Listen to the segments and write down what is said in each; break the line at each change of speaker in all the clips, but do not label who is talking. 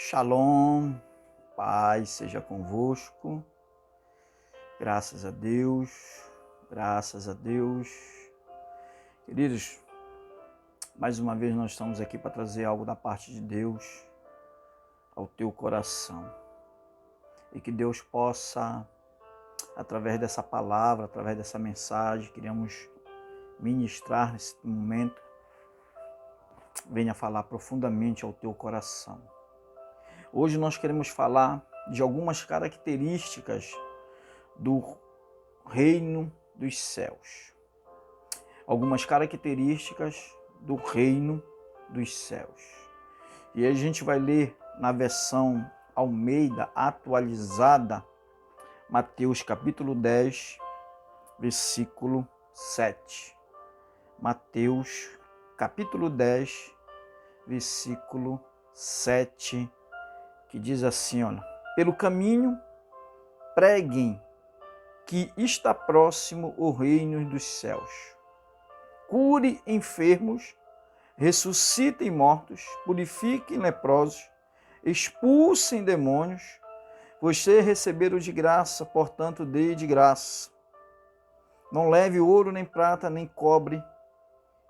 Shalom, paz seja convosco, graças a Deus, graças a Deus. Queridos, mais uma vez nós estamos aqui para trazer algo da parte de Deus ao teu coração. E que Deus possa, através dessa palavra, através dessa mensagem, queremos ministrar nesse momento, venha falar profundamente ao teu coração. Hoje nós queremos falar de algumas características do reino dos céus. Algumas características do reino dos céus. E a gente vai ler na versão Almeida atualizada, Mateus capítulo 10, versículo 7. Mateus capítulo 10, versículo 7, que diz assim, olha: pelo caminho preguem que está próximo o reino dos céus. Cure enfermos, ressuscitem mortos, purifiquem leprosos, expulsem demônios. Vocês receberam de graça, portanto, dê de graça. Não leve ouro, nem prata, nem cobre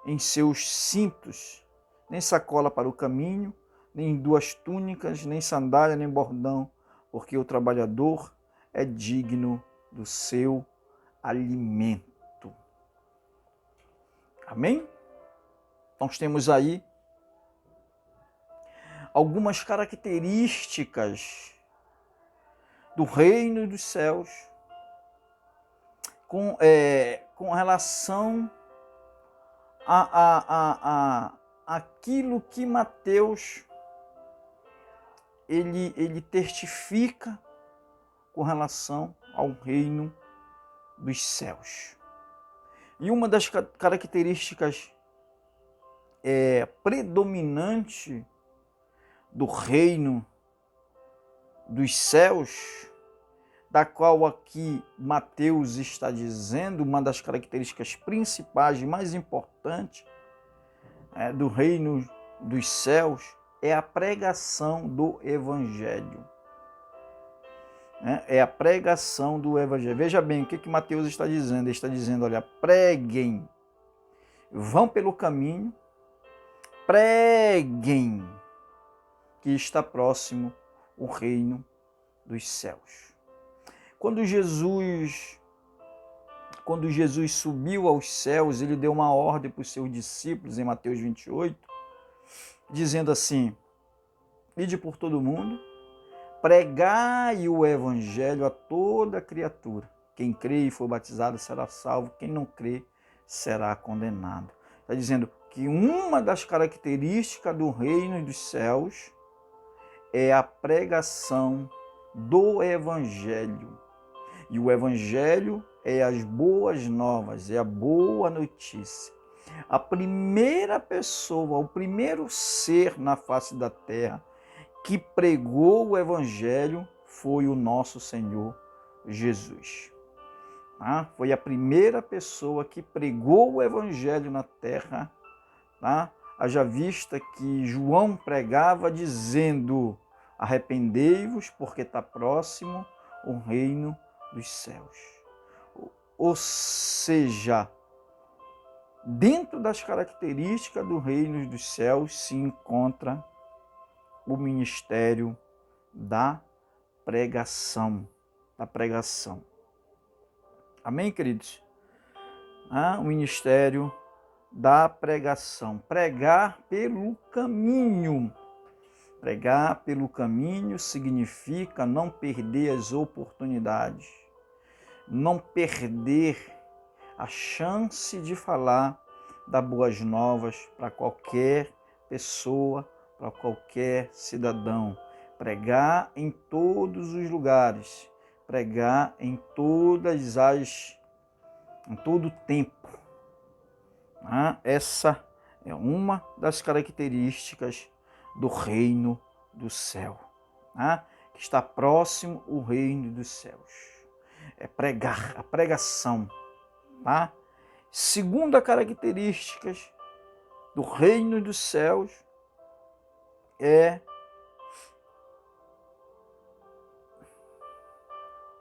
em seus cintos, nem sacola para o caminho, nem duas túnicas, nem sandália, nem bordão, porque o trabalhador é digno do seu alimento. Amém? Nós temos aí algumas características do reino dos céus com relação a aquilo que Mateus ele testifica com relação ao reino dos céus. E uma das características predominante do reino dos céus, da qual aqui Mateus está dizendo, uma das características principais e mais importantes do reino dos céus é a pregação do Evangelho. É a pregação do Evangelho. Veja bem, o que Mateus está dizendo? Ele está dizendo, olha, preguem, vão pelo caminho, preguem que está próximo o reino dos céus. Quando Jesus subiu aos céus, ele deu uma ordem para os seus discípulos em Mateus 28, dizendo assim: ide por todo mundo, pregai o evangelho a toda criatura. Quem crê e for batizado será salvo, quem não crê será condenado. Está dizendo que uma das características do reino dos céus é a pregação do evangelho. E o evangelho é as boas novas, é a boa notícia. A primeira pessoa, o primeiro ser na face da terra que pregou o evangelho foi o nosso Senhor Jesus. Foi a primeira pessoa que pregou o evangelho na terra. Haja vista que João pregava dizendo: arrependei-vos, porque está próximo o reino dos céus. Ou seja, dentro das características do reino dos céus se encontra o ministério da pregação. Amém, queridos? O ministério da pregação. Pregar pelo caminho. Pregar pelo caminho significa não perder as oportunidades, não perder a chance de falar das boas novas para qualquer pessoa, para qualquer cidadão. Pregar em todos os lugares, pregar em todo o tempo. Essa é uma das características do reino do céu, que está próximo o reino dos céus. É pregar, a pregação. Segunda característica do reino dos céus é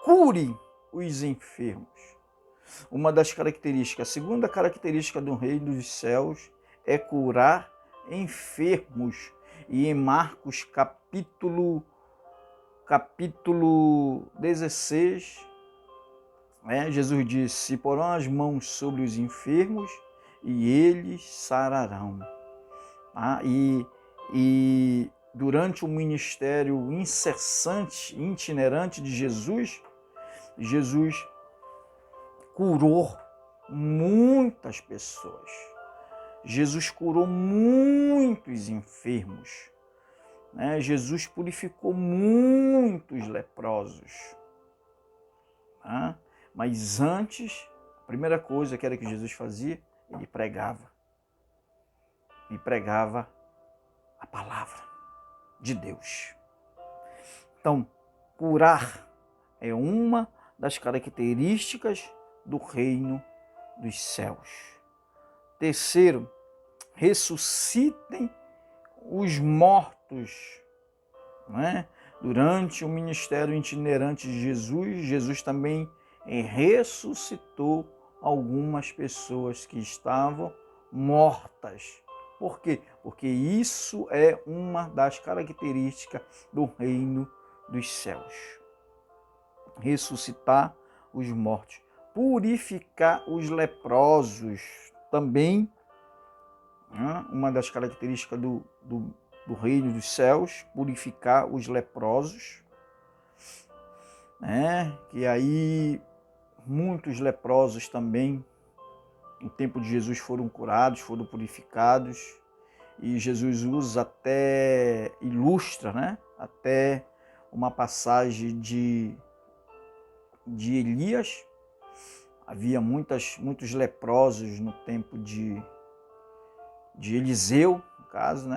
cure os enfermos. Uma das características, a segunda característica do reino dos céus é curar enfermos. E em Marcos capítulo 16, Jesus disse: porão as mãos sobre os enfermos e eles sararão. E durante o ministério incessante, itinerante de Jesus, Jesus curou muitas pessoas. Jesus curou muitos enfermos. Jesus purificou muitos leprosos. Mas antes, a primeira coisa que era que Jesus fazia, ele pregava. E pregava a palavra de Deus. Então, curar é uma das características do reino dos céus. Terceiro, ressuscitem os mortos. Durante o ministério itinerante de Jesus, Jesus também ressuscitou algumas pessoas que estavam mortas. Por quê? Porque isso é uma das características do reino dos céus. Ressuscitar os mortos. Purificar os leprosos. Também, uma das características do reino dos céus, purificar os leprosos. Que aí muitos leprosos também, no tempo de Jesus, foram curados, foram purificados. E Jesus usa ilustra, até uma passagem de Elias. Havia muitos leprosos no tempo de Eliseu, no caso,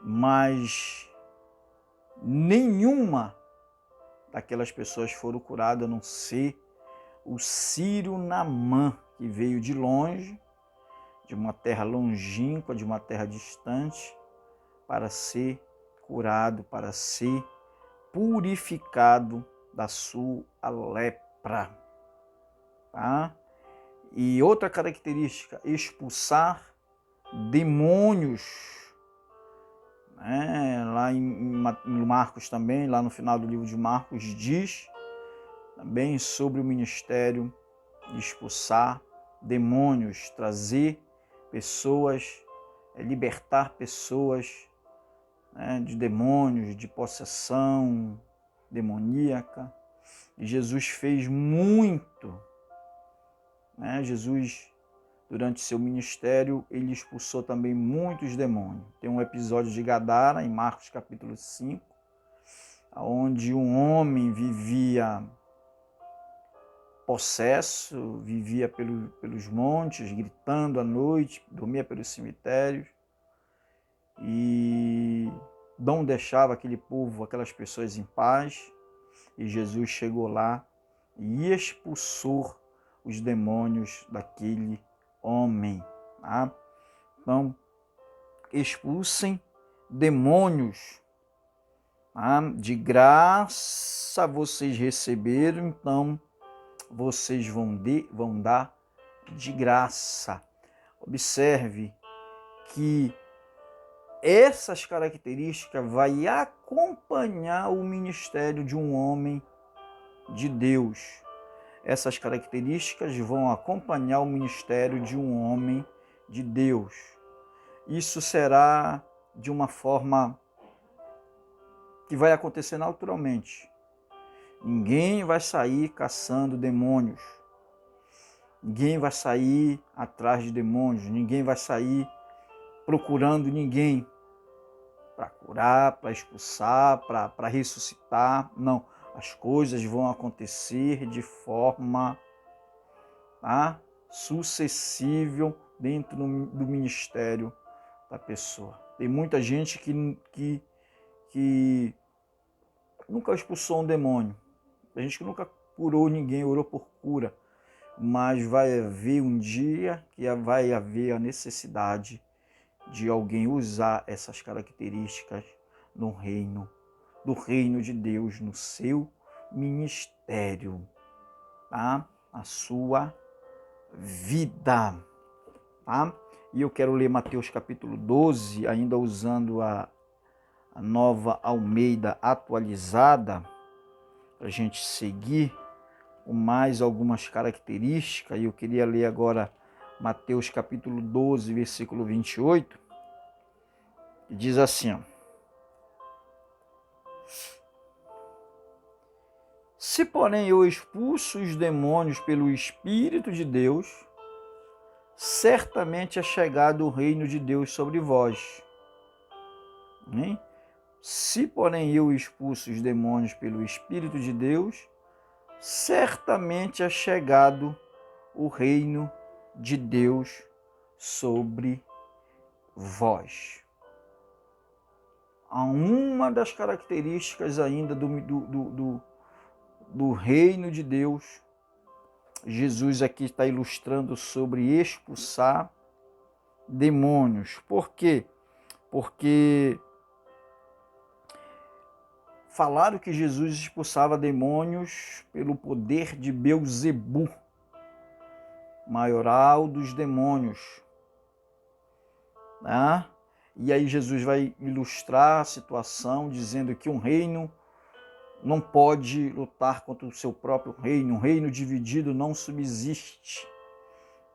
Mas nenhuma daquelas pessoas foram curadas, a não ser o sírio Naamã, que veio de longe, de uma terra longínqua, de uma terra distante, para ser curado, para ser purificado da sua lepra. E outra característica, expulsar demônios. Lá em Marcos também, lá no final do livro de Marcos, diz também sobre o ministério de expulsar demônios, trazer pessoas, libertar pessoas de demônios, de possessão demoníaca. E Jesus fez muito. Jesus, durante seu ministério, ele expulsou também muitos demônios. Tem um episódio de Gadara, em Marcos capítulo 5, onde um homem vivia possesso, vivia pelos montes, gritando à noite, dormia pelos cemitérios e não deixava aquele povo, aquelas pessoas em paz. E Jesus chegou lá e expulsou os demônios daquele homem. Então, expulsem demônios. De graça vocês receberam, então vocês vão dar de graça. Observe que essas características vai acompanhar o ministério de um homem de Deus. Essas características vão acompanhar o ministério de um homem de Deus. Isso será de uma forma que vai acontecer naturalmente. Ninguém vai sair caçando demônios. Ninguém vai sair atrás de demônios. Ninguém vai sair procurando ninguém para curar, para expulsar, para ressuscitar. Não. As coisas vão acontecer de forma sucessível dentro do ministério da pessoa. Tem muita gente que nunca expulsou um demônio. Tem gente que nunca curou ninguém, orou por cura. Mas vai haver um dia que vai haver a necessidade de alguém usar essas características do reino de Deus, no seu ministério, tá? A sua vida, tá? E eu quero ler Mateus capítulo 12, ainda usando a Nova Almeida atualizada, para a gente seguir com mais algumas características. E eu queria ler agora Mateus capítulo 12, versículo 28, que diz assim, ó: se, porém, eu expulso os demônios pelo Espírito de Deus, certamente é chegado o reino de Deus sobre vós. Hein? Se, porém, eu expulso os demônios pelo Espírito de Deus, certamente é chegado o reino de Deus sobre vós. Há uma das características ainda do reino de Deus. Jesus aqui está ilustrando sobre expulsar demônios. Por quê? Porque falaram que Jesus expulsava demônios pelo poder de Beelzebu, maioral dos demônios. Tá? E aí Jesus vai ilustrar a situação dizendo que um reino não pode lutar contra o seu próprio reino. Um reino dividido não subsiste.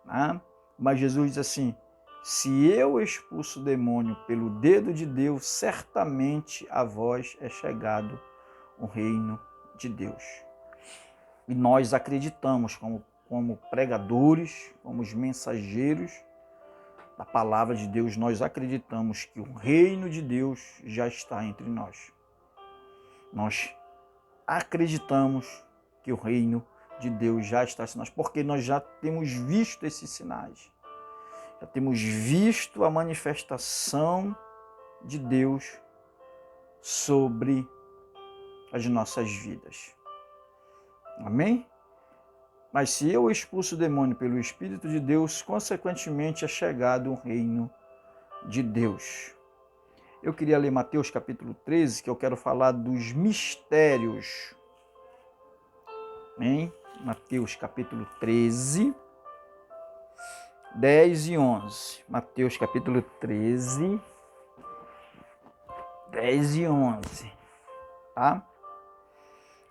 Tá? Mas Jesus diz assim: se eu expulso o demônio pelo dedo de Deus, certamente a vós é chegado o reino de Deus. E nós acreditamos, como pregadores, como os mensageiros da palavra de Deus, nós acreditamos que o reino de Deus já está entre nós. Nós acreditamos que o reino de Deus já está entre nós, porque nós já temos visto esses sinais. Já temos visto a manifestação de Deus sobre as nossas vidas. Amém? Mas se eu expulso o demônio pelo Espírito de Deus, consequentemente é chegado o reino de Deus. Eu queria ler Mateus capítulo 13, que eu quero falar dos mistérios. Amém? Mateus capítulo 13, 10 e 11. Mateus capítulo 13, 10 e 11. Tá?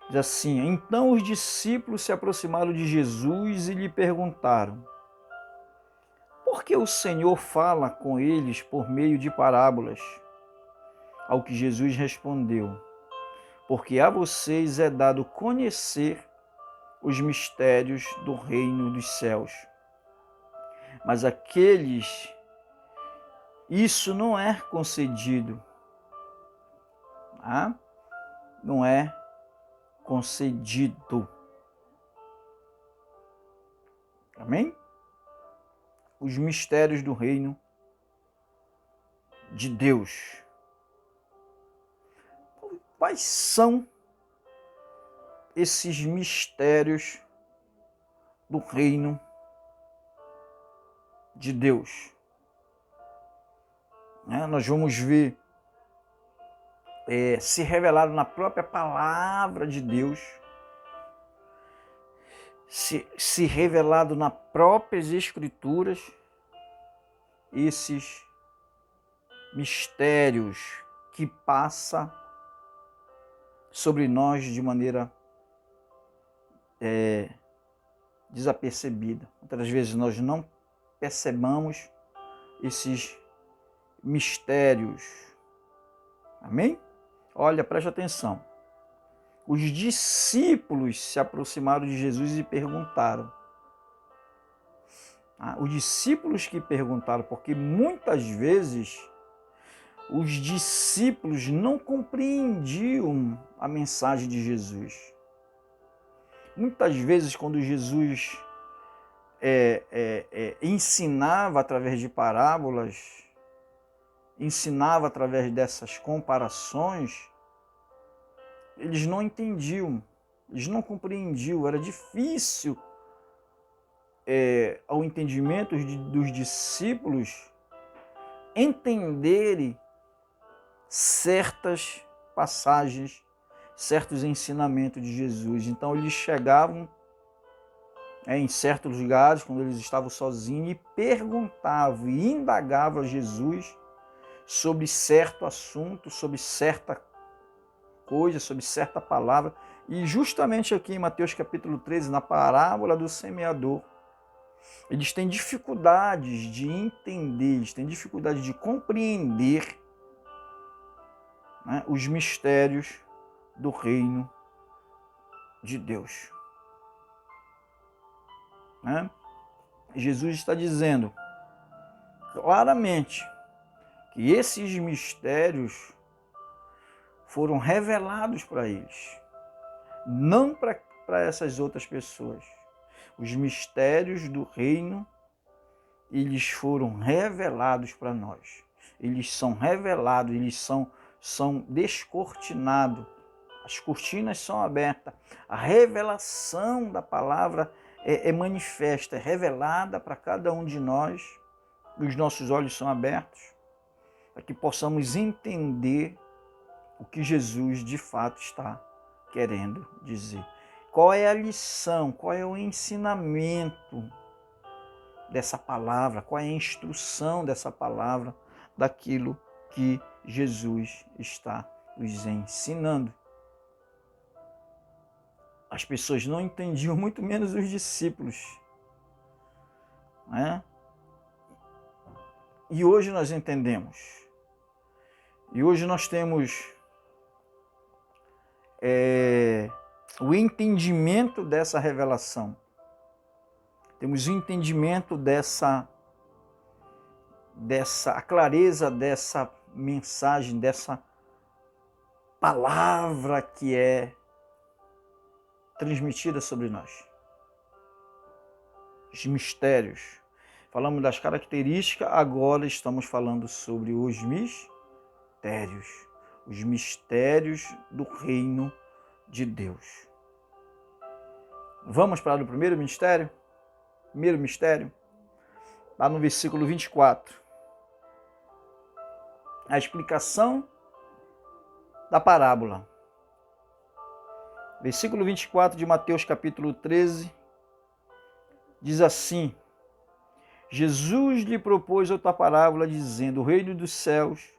Diz assim: então os discípulos se aproximaram de Jesus e lhe perguntaram: por que o Senhor fala com eles por meio de parábolas? Ao que Jesus respondeu: porque a vocês é dado conhecer os mistérios do reino dos céus. Mas àqueles isso não é concedido. Ah? Não é concedido. Amém? Os mistérios do reino de Deus. Quais são esses mistérios do reino de Deus? Nós vamos ver se revelado na própria palavra de Deus, se revelado nas próprias Escrituras, esses mistérios que passam sobre nós de maneira desapercebida. Muitas vezes nós não percebamos esses mistérios. Amém? Olha, preste atenção. Os discípulos se aproximaram de Jesus e perguntaram. Os discípulos que perguntaram, porque muitas vezes os discípulos não compreendiam a mensagem de Jesus. Muitas vezes, quando Jesus ensinava através de parábolas, ensinava através dessas comparações, eles não entendiam, eles não compreendiam, era difícil ao entendimento dos discípulos entenderem certas passagens, certos ensinamentos de Jesus. Então eles chegavam em certos lugares, quando eles estavam sozinhos, e perguntavam e indagavam a Jesus sobre certo assunto, sobre certa coisa, sobre certa palavra. E justamente aqui em Mateus capítulo 13, na parábola do semeador, eles têm dificuldades de entender, eles têm dificuldade de compreender, né, os mistérios do reino de Deus. Né? Jesus está dizendo claramente que esses mistérios foram revelados para eles, não para essas outras pessoas. Os mistérios do reino, eles foram revelados para nós. Eles são revelados, eles são descortinados. As cortinas são abertas. A revelação da palavra é manifesta, é revelada para cada um de nós. Os nossos olhos são abertos para que possamos entender o que Jesus de fato está querendo dizer. Qual é a lição, qual é o ensinamento dessa palavra, qual é a instrução dessa palavra, daquilo que Jesus está nos ensinando. As pessoas não entendiam, muito menos os discípulos. Né? E hoje nós entendemos. E hoje nós temos o entendimento dessa revelação. Temos o entendimento a clareza dessa mensagem, dessa palavra que é transmitida sobre nós. Os mistérios. Falamos das características, agora estamos falando sobre os mistérios. Os mistérios do reino de Deus. Vamos para o primeiro mistério? Primeiro mistério, lá no versículo 24. A explicação da parábola. Versículo 24 de Mateus capítulo 13, diz assim: Jesus lhe propôs outra parábola, dizendo: o reino dos céus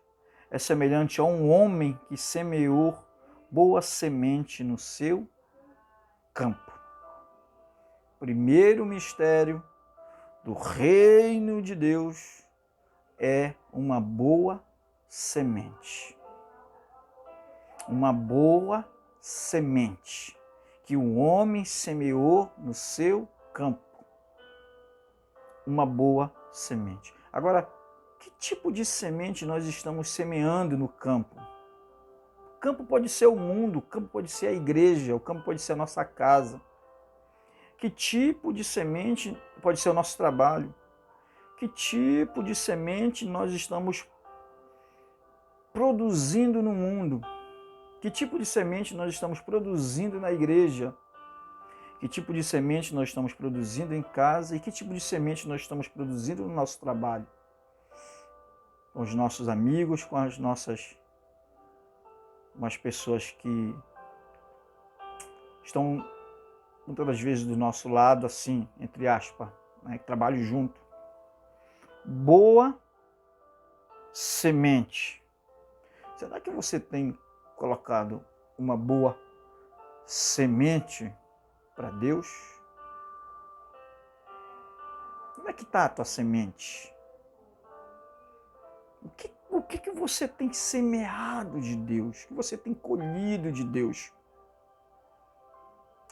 é semelhante a um homem que semeou boa semente no seu campo. Primeiro mistério do reino de Deus é uma boa semente. Uma boa semente que o homem semeou no seu campo. Uma boa semente. Agora, que tipo de semente nós estamos semeando no campo? O campo pode ser o mundo, o campo pode ser a igreja, o campo pode ser a nossa casa. Que tipo de semente pode ser o nosso trabalho? Que tipo de semente nós estamos produzindo no mundo? Que tipo de semente nós estamos produzindo na igreja? Que tipo de semente nós estamos produzindo em casa? E que tipo de semente nós estamos produzindo no nosso trabalho? Com os nossos amigos, com as pessoas que estão muitas das vezes do nosso lado, assim, entre aspas, né, que trabalham junto. Boa semente. Será que você tem colocado uma boa semente para Deus? Como é que está a tua semente? O que você tem semeado de Deus? O que você tem colhido de Deus?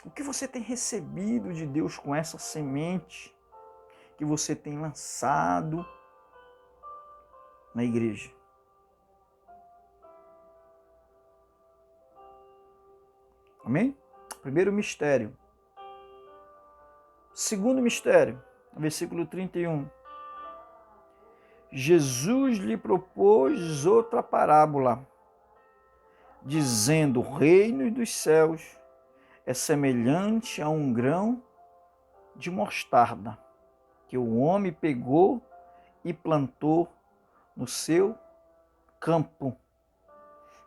O que você tem recebido de Deus com essa semente que você tem lançado na igreja? Amém? Primeiro mistério. Segundo mistério, versículo 31. Jesus lhe propôs outra parábola, dizendo: o reino dos céus é semelhante a um grão de mostarda, que o homem pegou e plantou no seu campo.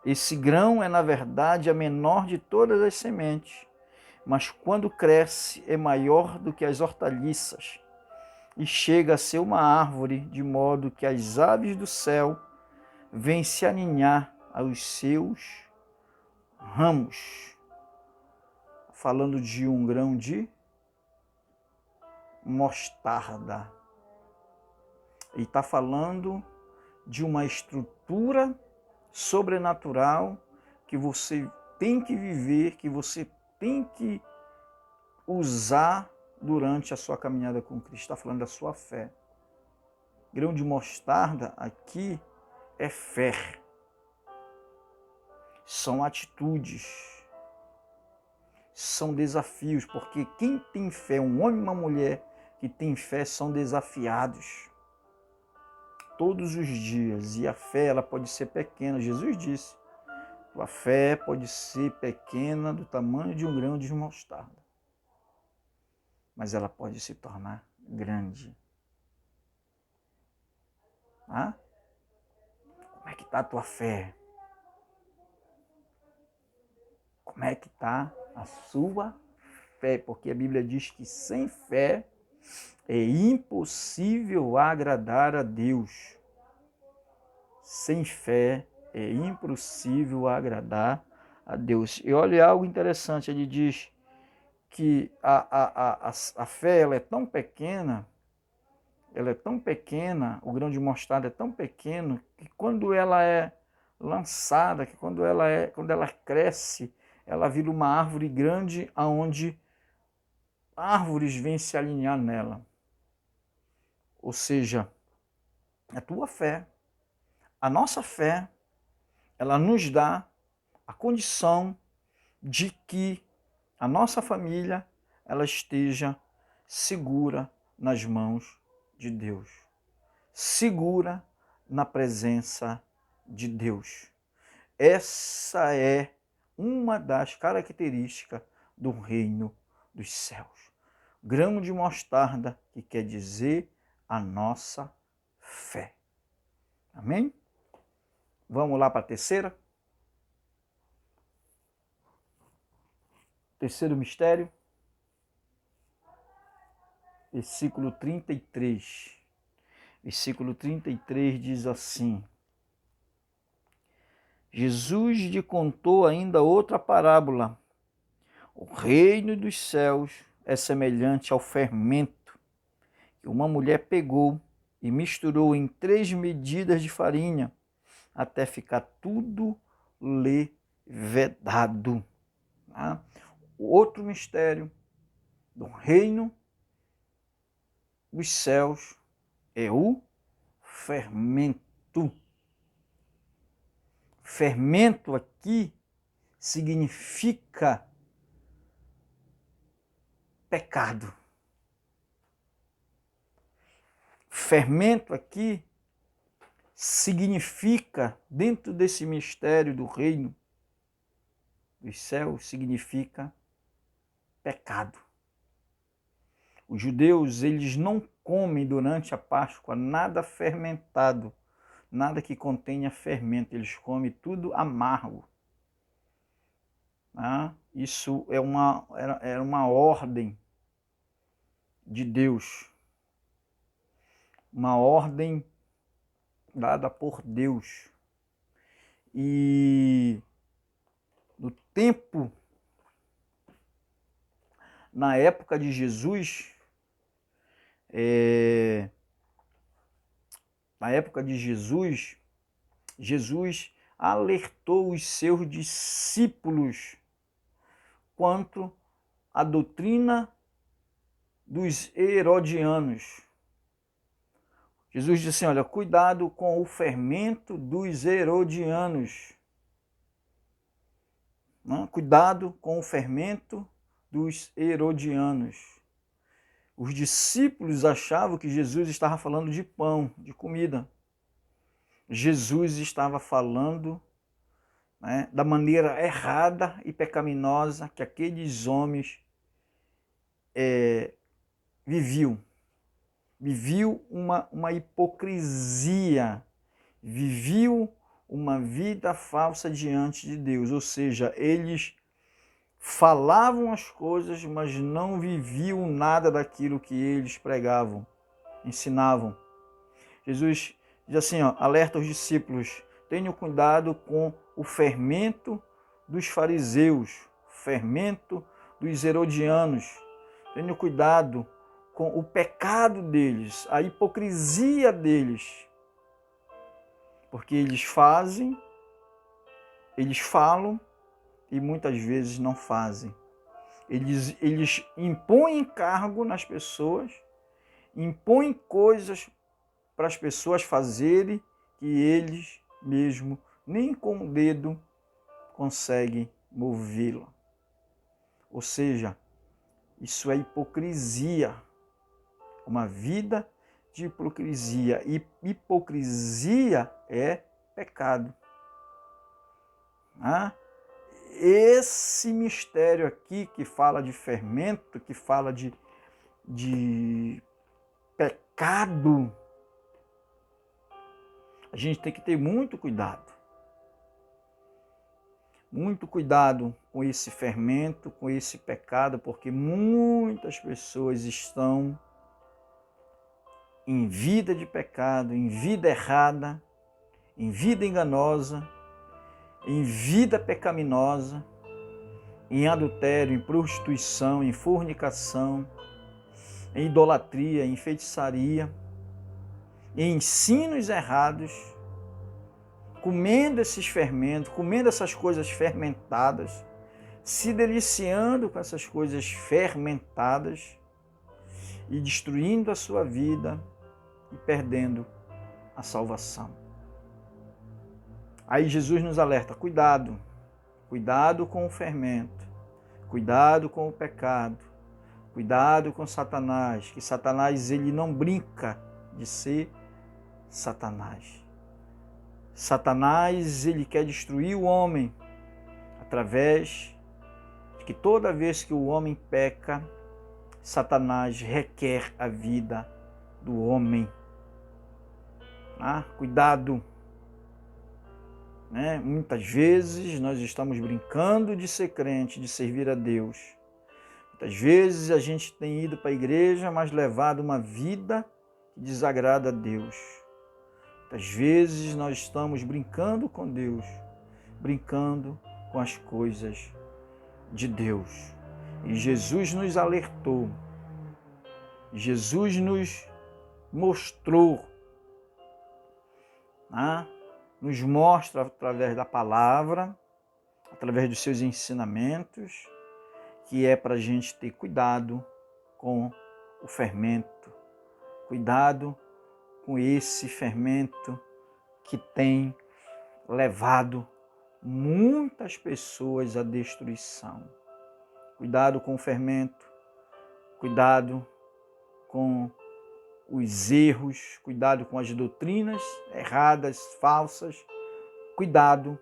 Esse grão é, na verdade, a menor de todas as sementes, mas quando cresce é maior do que as hortaliças e chega a ser uma árvore, de modo que as aves do céu vêm se aninhar aos seus ramos. Falando de um grão de mostarda. Ele está falando de uma estrutura sobrenatural que você tem que viver, que você tem que usar durante a sua caminhada com Cristo. Está falando da sua fé. Grão de mostarda aqui é fé. São atitudes. São desafios, porque quem tem fé, um homem e uma mulher que tem fé, são desafiados todos os dias. E a fé, ela pode ser pequena. Jesus disse, tua fé pode ser pequena, do tamanho de um grão de mostarda, mas ela pode se tornar grande. Ah? Como é que está a tua fé? Como é que está a sua fé? Porque a Bíblia diz que sem fé é impossível agradar a Deus. Sem fé é impossível agradar a Deus. E olha algo interessante, ele diz que a fé ela é tão pequena, o grão de mostarda é tão pequeno, que quando ela é lançada, que quando ela cresce, ela vira uma árvore grande, aonde árvores vêm se alinhar nela. Ou seja, a tua fé, a nossa fé, ela nos dá a condição de que a nossa família ela esteja segura nas mãos de Deus, segura na presença de Deus. Essa é uma das características do reino dos céus. Grão de mostarda, que quer dizer a nossa fé. Amém? Vamos lá para a terceira? Terceiro mistério. Versículo 33. Versículo 33 diz assim: Jesus lhe contou ainda outra parábola. O reino dos céus é semelhante ao fermento que uma mulher pegou e misturou em 3 medidas de farinha, até ficar tudo levedado. Tá? O outro mistério do reino dos céus é o fermento. Fermento aqui significa pecado. Fermento aqui significa, dentro desse mistério do reino dos céus, significa pecado. Os judeus, eles não comem durante a Páscoa nada fermentado, nada que contenha fermento, eles comem tudo amargo. Isso era uma ordem de Deus, uma ordem dada por Deus. E no tempo, na época de Jesus, Jesus alertou os seus discípulos quanto à doutrina dos herodianos. Jesus disse assim, olha, cuidado com o fermento dos herodianos. Não? Cuidado com o fermento dos herodianos. Os discípulos achavam que Jesus estava falando de pão, de comida. Jesus estava falando, né, da maneira errada e pecaminosa que aqueles homens viviam. Viviam uma hipocrisia, viviam uma vida falsa diante de Deus, ou seja, eles falavam as coisas, mas não viviam nada daquilo que eles pregavam, ensinavam. Jesus diz assim, alerta os discípulos, tenham cuidado com o fermento dos fariseus, o fermento dos herodianos, tenham cuidado com o pecado deles, a hipocrisia deles, porque eles falam e muitas vezes não fazem. Eles impõem cargo nas pessoas, impõem coisas para as pessoas fazerem que eles mesmo nem com o dedo conseguem movê-la. Ou seja, isso é hipocrisia, uma vida de hipocrisia. E hipocrisia é pecado. Esse mistério aqui que fala de fermento, que fala de pecado, a gente tem que ter muito cuidado. Muito cuidado com esse fermento, com esse pecado, porque muitas pessoas estão em vida de pecado, em vida errada, em vida enganosa, em vida pecaminosa, em adultério, em prostituição, em fornicação, em idolatria, em feitiçaria, em ensinos errados, comendo esses fermentos, comendo essas coisas fermentadas, se deliciando com essas coisas fermentadas e destruindo a sua vida e perdendo a salvação. Aí Jesus nos alerta, cuidado com o fermento, cuidado com o pecado, cuidado com Satanás, que Satanás ele não brinca de ser Satanás. Satanás ele quer destruir o homem através de que toda vez que o homem peca, Satanás requer a vida do homem. Cuidado. Muitas vezes nós estamos brincando de ser crente, de servir a Deus. Muitas vezes a gente tem ido para a igreja, mas levado uma vida que desagrada a Deus. Muitas vezes nós estamos brincando com Deus, brincando com as coisas de Deus. E Jesus nos alertou, Jesus nos mostrou, nos mostra através da palavra, através dos seus ensinamentos, que é para a gente ter cuidado com o fermento, cuidado com esse fermento que tem levado muitas pessoas à destruição. Cuidado com o fermento, cuidado com os erros, cuidado com as doutrinas erradas, falsas, cuidado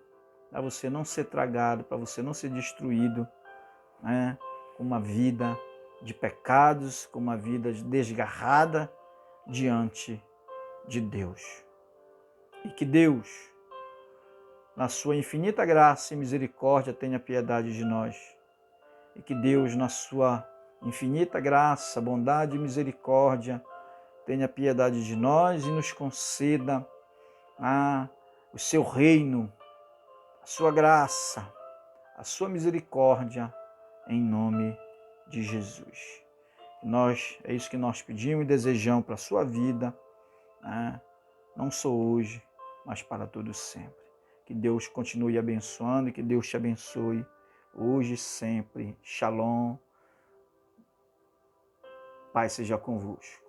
para você não ser tragado, para você não ser destruído, com uma vida de pecados, com uma vida desgarrada diante de Deus. E que Deus, na sua infinita graça e misericórdia, tenha piedade de nós. E que Deus, na sua infinita graça, bondade e misericórdia, tenha piedade de nós e nos conceda o seu reino, a sua graça, a sua misericórdia, em nome de Jesus. É isso que nós pedimos e desejamos para a sua vida, não só hoje, mas para todo sempre. Que Deus continue abençoando e que Deus te abençoe hoje e sempre. Shalom. Pai seja convosco.